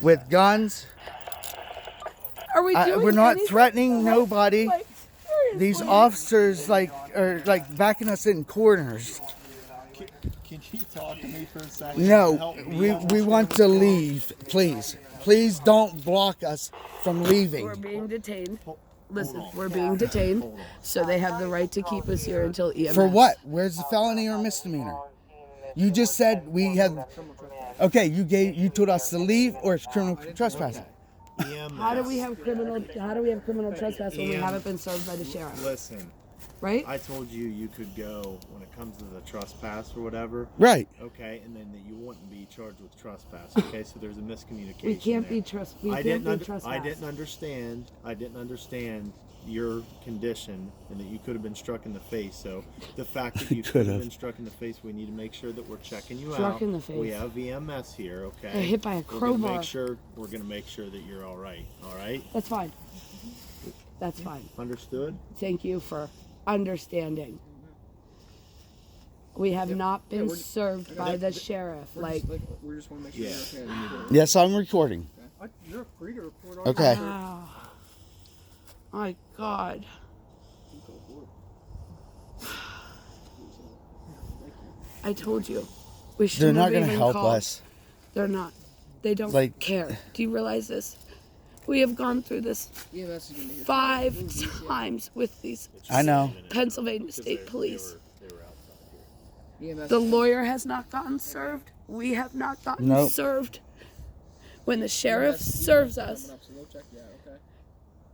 with guns. Are we doing We're not anything? threatening nobody. Like, These seriously. officers are backing us in corners. Can you talk to me for a second? No, Help me we understand want what's to going on? leave, please. Please don't block us from We're leaving. being detained. Listen, on. we're being detained, Hold on. so they have the right to keep us here until EMS. For what? Where's the felony or misdemeanor? You just said we have. Okay, you told us to leave, or it's criminal trespassing. EMS. How do we have criminal trespass when we haven't been served by the sheriff? Listen, Right? I told you you could go when it comes to the trespass or whatever. Right. Okay, and then that you wouldn't be charged with trespass. Okay, so there's a miscommunication. We can't there. be trespass. I didn't understand your condition and that you could have been struck in the face. So the fact that you could have been struck in the face, we need to make sure that we're checking you Struck out. in the face. We have EMS here, okay? Got hit by a crowbar. We're gonna make sure that you're all right. All right? That's fine. That's fine. Understood? Thank you for understanding. We have not been served by the sheriff. Like, We just want to make sure you're okay. Yes, I'm recording. You're free to report all Okay. wow. My God. I told you. We They're shouldn't not have going to even help called. us. They're not. They don't Like- care. Do you realize this? We have gone through this EMS is going to be here. 5 times with these I know. Pennsylvania State Police. They were outside here. EMS The lawyer has not gotten served. We have not gotten Nope. served. When the sheriff serves us, So they'll check you out, okay?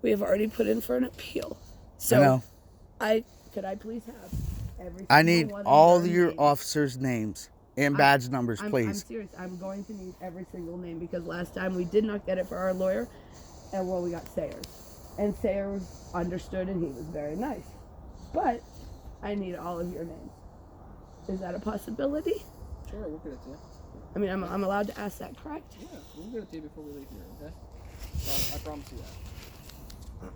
we have already put in for an appeal. I So know. could I please have every I single need one of all their your names? officers' names and badge numbers, I'm please. serious. I'm going to need every single name because last time we did not get it for our lawyer, and well, we got Sayers, and Sayers understood and he was very nice. But I need all of your names. Is that a possibility? Sure, we'll get it to you. I mean, I'm allowed to ask that, correct? Yeah, we'll get it to you before we leave here, okay? I promise you that.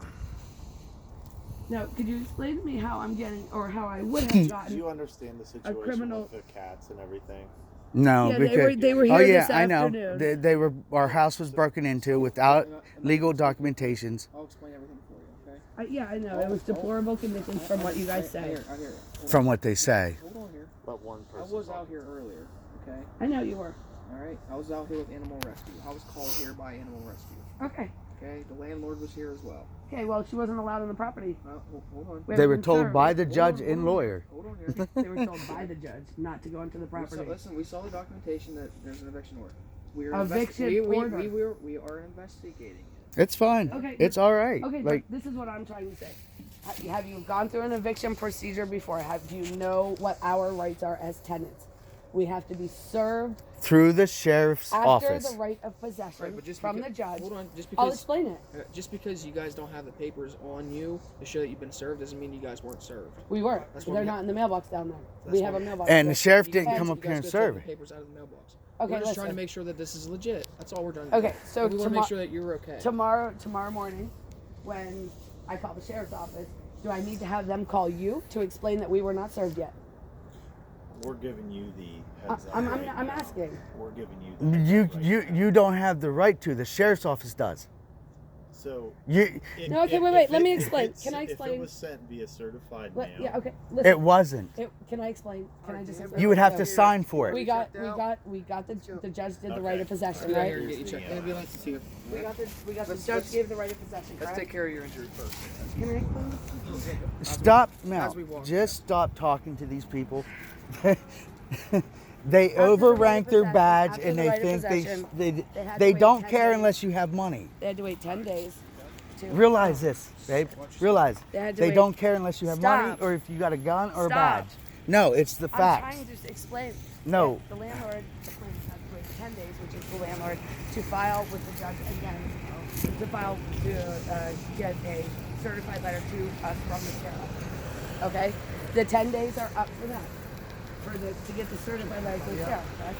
Now, could you explain to me how I'm getting, or how I would have Do gotten? you understand the situation criminal- with the cats and everything? No, Yeah, because they were here oh yeah, this I know. afternoon. They were. Our house was broken into without legal documentations. I'll explain everything for you, okay? Yeah, I know. It was deplorable conditions from what you guys I say. hear you. Hold From what they say. on. Hold on here. But one I person. was out here earlier, okay? I know you were. Alright? I was out here with Animal Rescue. I was called here by Animal Rescue, Okay. okay? The landlord was here as well. Okay, well, she wasn't allowed on the property. Hold on. We They haven't were been told served. by the judge and lawyer. Hold on here. They were told by the judge not to go into the We property. saw the documentation that there's an eviction order. We are Eviction order. we are investigating it. It's fine. Okay, It's all right. Okay, Like but this is what I'm trying to say. Have you gone through an eviction procedure before? Do you know what our rights are as tenants? We have to be served through the sheriff's after office. the right of possession Right, but just from because, the judge. Hold on, just I'll because explain it. just because you guys don't have the papers on you to show that you've been served doesn't mean you guys weren't served. We were. That's what They're we not have- in the mailbox down there. That's We what have a we- mailbox. And the there. sheriff You didn't guys- come you up guys here and go take serve the it. papers out of the mailbox. Okay, We're just trying to listen. make sure that this is legit. That's all we're trying to do. Okay, so we want to make sure that you're okay. tomorrow morning, when I call the sheriff's office, do I need to have them call you to explain that we were not served yet? We're giving you the heads up. I'm right now. asking. We're giving you the heads up right now. You don't have the right to. The sheriff's office does. So. You. No, okay, wait, if let me if explain. it's- Can I If explain? it was sent via certified mail. Yeah, okay. Listen. It wasn't. Can I explain? Can I just explain? You would have So, to sign for it. We got the judge did the right of possession, Get out here right? and get you checked. Ambulance is here. We got the Let's- judge let's- gave the right of possession, Let's correct? take care of your injury first. Can I explain? Stop now. as we walk. Just stop talking to these people. They After the right of overrank their possession- badge after and the they right of think possession, they they had to they wait don't 10 care days. unless you have money. They had to wait 10 days. Realize this, babe. Realize They had to they wait- don't care unless you have money Stop. or if you got a gun or a Stop. badge. No, it's the I'm facts. trying to explain. No. The landlord, the plaintiff had to wait 10 days, which is the landlord, to file with the judge again, to get a certified letter to us from the sheriff. Okay? The 10 days are up for them, to get the certified letter to the sheriff, correct?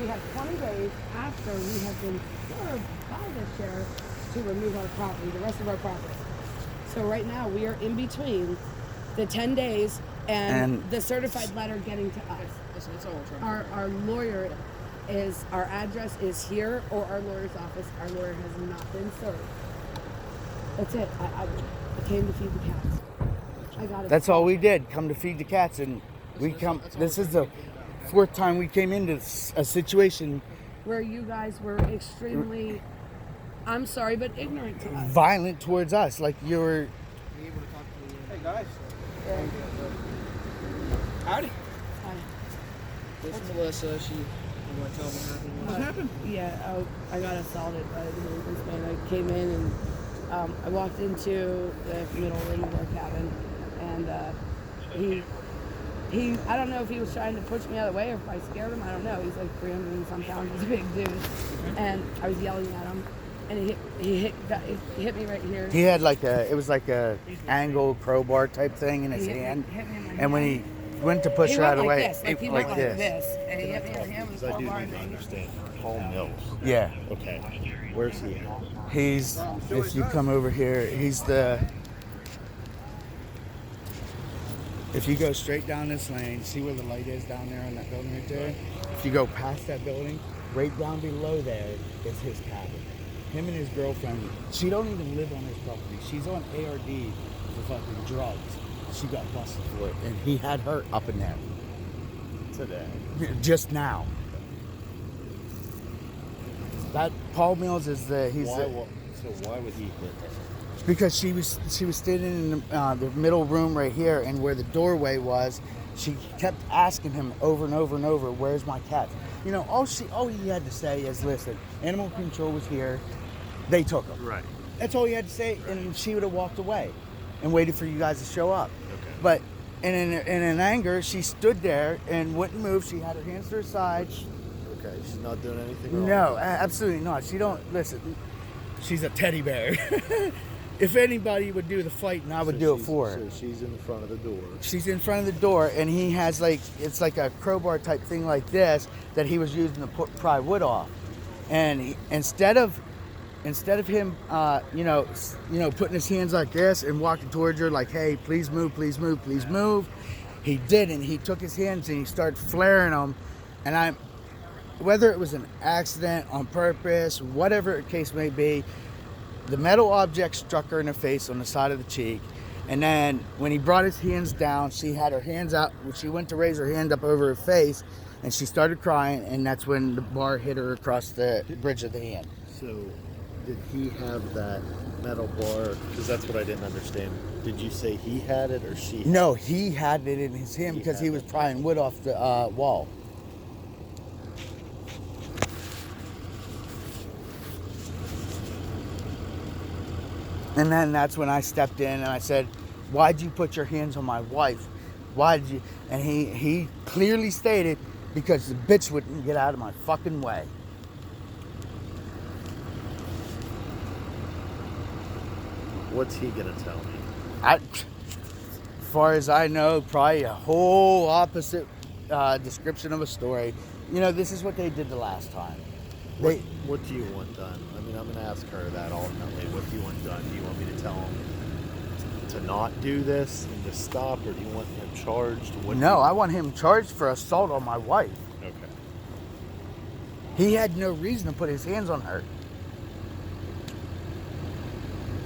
We have 20 days after we have been served by the sheriff to remove our property, the rest of our property. So right now we are in between the 10 days and the certified letter getting to us. Listen, it's all we're trying to do. Our lawyer is our address is here or our lawyer's office. Our lawyer has not been served. That's it. I came to feed the cats. I got it. That's all we did. Come to feed the cats, and we come. This is the fourth time we came into a situation where you guys were extremely, I'm sorry, but ignorant to us. Violent towards us, like you were. Hey guys. Yeah. Howdy. Hi. This is Melissa. She. You want to tell them what happened? What happened? Yeah, I got assaulted by the movement man. I came in and I walked into the middle room of our cabin, and he I don't know if he was trying to push me out of the way or if I scared him. I don't know. He's like 300 and some pounds. He's a big dude, and I was yelling at him, and he hit me right here. He had it was like a angle crowbar type thing in his hand, hit me in my and hand. when he went to push He her went out of the like way, this, like he it, went like like this. and he hit me in the hand with a Because I do crowbar need to and understand. Paul Mills. Yeah, Okay. Where's he at? he's. If you come over here, he's the. If you go straight down this lane, see where the light is down there on that building right there? If you go past that building, right down below there is his cabin. Him and his girlfriend, she don't even live on his property. She's on ARD for fucking drugs. She got busted for it, and he had her up in there. Today. Just now. That Paul Mills is So why would he hit her? because she was standing in the middle room right here, and where the doorway was, she kept asking him over and over and over, "Where's my cat?" You know, all he had to say is, "Listen, animal control was here, they took him." Right. That's all he had to say, and she would have walked away and waited for you guys to show up. Okay. But in anger, she stood there and wouldn't move. She had her hands to her side. Okay. She's not doing anything wrong. No, absolutely not. She don't listen. She's a teddy bear. If anybody would do the fighting, I would do it for her. So she's in the front of the door. She's in front of the door, and he has it's like a crowbar type thing like this that he was using to pry wood off. And instead of him, putting his hands like this and walking towards her like, "Hey, please move, please move, please move," he didn't. He took his hands and he started flaring them, and whether it was an accident, on purpose, whatever the case may be, the metal object struck her in the face on the side of the cheek. And then when he brought his hands down, she had her hands out. She went to raise her hand up over her face, and she started crying, and that's when the bar hit her across the bridge of the hand. So, did he have that metal bar? Because that's what I didn't understand. Did you say he had it or she? No, he had it in his hand because he was prying wood off the wall. And then that's when I stepped in and I said, "Why'd you put your hands on my wife? Why did you?" And he clearly stated, "Because the bitch wouldn't get out of my fucking way." What's he gonna tell me? As far as I know, probably a whole opposite description of a story. You know, this is what they did the last time. What do you want done? I mean, I'm gonna ask her that ultimately. What do you want done? Do you want me to tell him to not do this and to stop, or do you want him charged? No, I want him charged for assault on my wife. Okay. He had no reason to put his hands on her.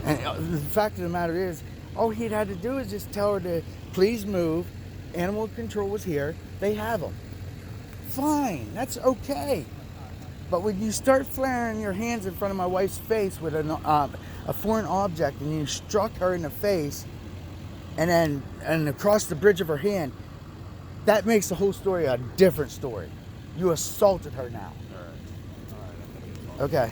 And the fact of the matter is, all he'd had to do is just tell her to please move. Animal control was here. They have them. Fine, that's okay. But when you start flaring your hands in front of my wife's face with a foreign object, and you struck her in the face, and across the bridge of her hand, that makes the whole story a different story. You assaulted her now. All right. Okay.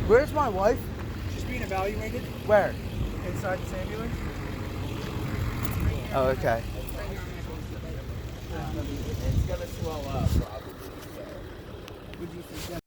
Where's my wife? She's being evaluated Where? inside this ambulance. Oh, okay. It's gonna swell up probably. So. Would you suggest?